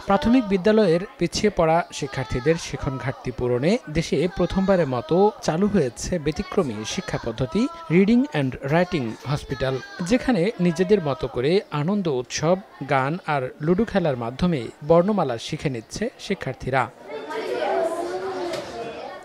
প্রাথমিক বিদ্যালয়ের পিছিয়ে পড়া শিক্ষার্থীদের শিক্ষণ ঘাটতি পূরণে দেশে প্রথমবারের মতো চালু হয়েছে ব্যতিক্রমী শিক্ষা পদ্ধতি রিডিং অ্যান্ড রাইটিং হসপিটাল, যেখানে নিজেদের মতো করে আনন্দ উৎসব, গান আর লুডো খেলার মাধ্যমে বর্ণমালা শিখে নিচ্ছে শিক্ষার্থীরা।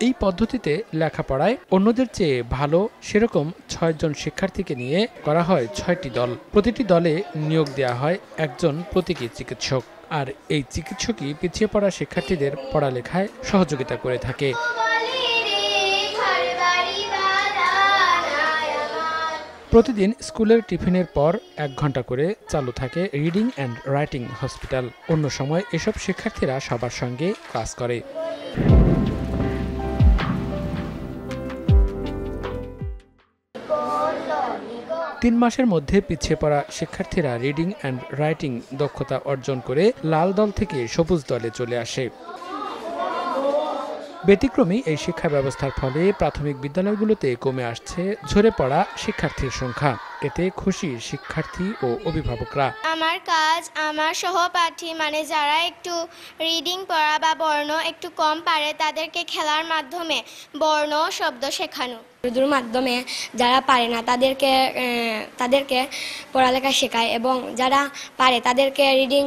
এই পদ্ধতিতে লেখাপড়ায় অন্যদের চেয়ে ভালো সেরকম ৬ জন শিক্ষার্থীকে নিয়ে করা হয় ৬টি দল। প্রতিটি দলে নিয়োগ দেওয়া হয় একজন প্রতীকী চিকিৎসক, আর এই চিকিৎসকই পিছিয়ে পড়া শিক্ষার্থীদের পড়ালেখায় সহযোগিতা করে থাকে। প্রতিদিন স্কুলের টিফিনের পর ১ ঘন্টা করে চালু থাকে রিডিং অ্যান্ড রাইটিং হসপিটাল। অন্য সময় এসব শিক্ষার্থীরা সবার সঙ্গে ক্লাস করে। ৩ মাসের মধ্যে পিছিয়ে পড়া শিক্ষার্থীরা রিডিং অ্যান্ড রাইটিং দক্ষতা অর্জন করে লাল দল থেকে সবুজ দলে চলে আসে। ব্যতিক্রমী এই শিক্ষা ব্যবস্থার ফলে প্রাথমিক বিদ্যালয়গুলোতে কমে আসছে ঝরে পড়া শিক্ষার্থীর সংখ্যা। এতে খুশি শিক্ষার্থী ও অভিভাবকরা। আমার কাজ আমার সহপাঠী যারা একটু রিডিং পড়া বা বর্ণ একটু কম পারে তাদেরকে খেলার মাধ্যমে বর্ণ শব্দ শেখানো। লুডোর মাধ্যমে যারা পারে না তাদেরকে পড়ালেখা শেখায় এবং যারা পারে তাদেরকে রিডিং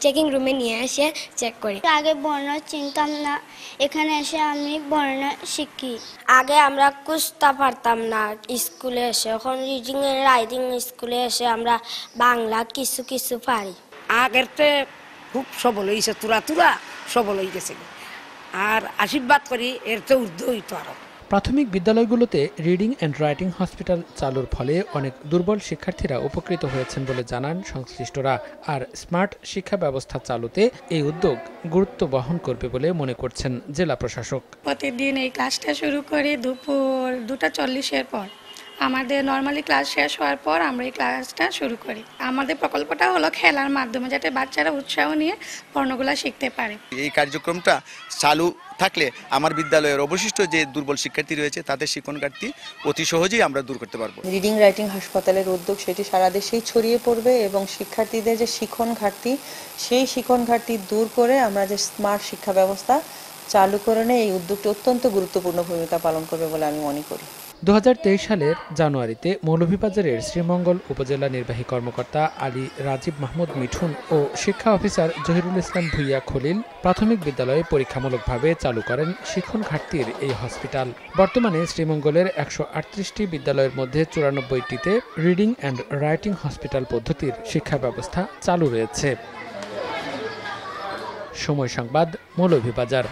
চেকিং রুমে নিয়ে এসে চেক করি। আগে বর্ণ চিনতাম না, এখানে এসে আমি বর্ণ শিখি। আগে আমরা কুস্তা পারতাম না স্কুলে এসে, এখন রিডিং এর রাইটিং স্কুলে এসে আমরা বাংলা কিছু কিছু পারি। আগের খুব সবল হয়েছে, তুরা সবল হয়ে গেছে, আর আশীর্বাদ করি এর তো ঊর্ধ্ব হইতো আরো। প্রাথমিক বিদ্যালয়গুলোতে রিডিং অ্যান্ড রাইটিং হসপিটাল চালুর ফলে অনেক দুর্বল শিক্ষার্থীরা উপকৃত হয়েছেন বলে জানান সংশ্লিষ্টরা। আর স্মার্ট শিক্ষা ব্যবস্থা চালুতে এই উদ্যোগ গুরুত্ব বহন করবে বলে মনে করছেন জেলা প্রশাসক। প্রতিদিন এই ক্লাসটা শুরু করি দুপুর 2:40-এর পর। আমাদের নর্মালি ক্লাস শেষ হওয়ার পর আমরা এই ক্লাসটা শুরু করি। আমাদের প্রকল্পটা হলো খেলার মাধ্যমে, যাতে বাচ্চারা উৎসাহ নিয়ে বর্ণগুলো শিখতে পারে। এই কার্যক্রমটা চালু থাকলে আমার বিদ্যালয়ের অবশিষ্ট যে দুর্বল শিক্ষার্থী রয়েছে তাদের শিক্ষণ ঘাটতি অতি সহজেই আমরা দূর করতে পারবো। রিডিং রাইটিং হাসপাতালের উদ্যোগ সেটি সারা দেশেই ছড়িয়ে পড়বে এবং শিক্ষার্থীদের যে শিক্ষণ ঘাটতি সেই শিক্ষণ ঘাটতি দূর করে আমরা যে স্মার্ট শিক্ষা ব্যবস্থা চালু করে এই উদ্যোগটি অত্যন্ত গুরুত্বপূর্ণ ভূমিকা পালন করবে বলে আমি মনে করি। 2023 সালের জানুয়ারিতে মৌলভীবাজারের শ্রীমঙ্গল উপজেলা নির্বাহী কর্মকর্তা আলী রাজীব মাহমুদ মিঠুন ও শিক্ষা অফিসার জহিরুল ইসলাম ভুইয়া খলিল প্রাথমিক বিদ্যালয়ে পরীক্ষামূলকভাবে চালু করেন শিক্ষণ ঘাটতির এই হসপিটাল। বর্তমানে শ্রীমঙ্গলের 138টি বিদ্যালয়ের মধ্যে 94টিতে রিডিং অ্যান্ড রাইটিং হসপিটাল পদ্ধতির শিক্ষা ব্যবস্থা চালু রয়েছে। সময় সংবাদ, মৌলভীবাজার।